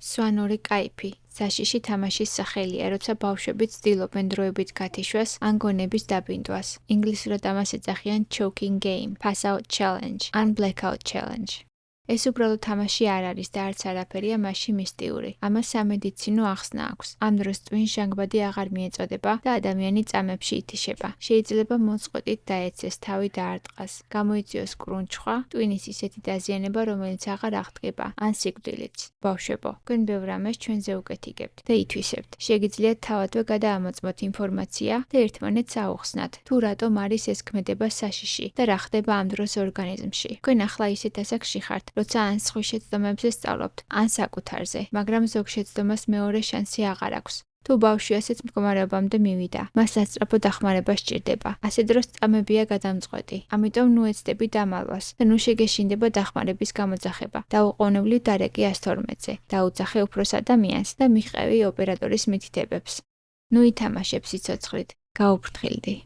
სვანური კაიფი საშიში თამაშის სახელია, როცა ბავშვები ცდილობენ დროებით გათიშვას ან გონების დაბინდვას. ინგლისურად ამას ეძახიან choking game, pass out challenge ან blackout challenge. ეს უბრალოდ თამაში არ არის და არც არაფერია მასში მისტიური. ამას სამედიცინო ახსნა აქვს. ამ დროს ტვინს ჟანგბადი აღარ მიეწოდება და ადამიანი წამებში ითიშება. შეიძლება მოწყვეტით დაეცეს, თავი დაარტყას, გამოიწვიოს კრუნჩხვა, ტვინის ისეთი დაზიანება, რომელიც აღარ აღდგება, ან სიკვდილიც. ბავშვებო, თქვენ ბევრ ამას ჩვენზე უკეთიგებთ და ითვისებთ. შეგიძლიათ თავადვე გადაამოწმოთ ინფორმაცია და ერთმანეთს აუხსნათ, თუ რატომ არის ეს ქმედება საშიში და რა ხდება ამ დროს ორგანიზმში. თქვენ ახლა ისეთ ასაკში ხართ, როცა ან სხვის შეცდომებზე სწავლობთ, ან საკუთარზე, მაგრამ ზოგ შეცდომას მეორე შანსი აღარ აქვს. თუ ბავშვი ასეთ მდგომარეობამდე მივიდა, მას სასწრაფო დახმარება სჭირდება. ასე დროს წამებია გადამწყვეტი. ამიტომ ნუ ეცდები დამალვას და ნუ შეგეშინდება დახმარების გამოძახება. დაუყოვნებლივ დარეკი 112-ზე, დაუძახე უფროს ადამიანს და მიჰყევი ოპერატორის მითითებებს. ნუ ითამაშებ სიცოცხლით, გაუფრთხილდი.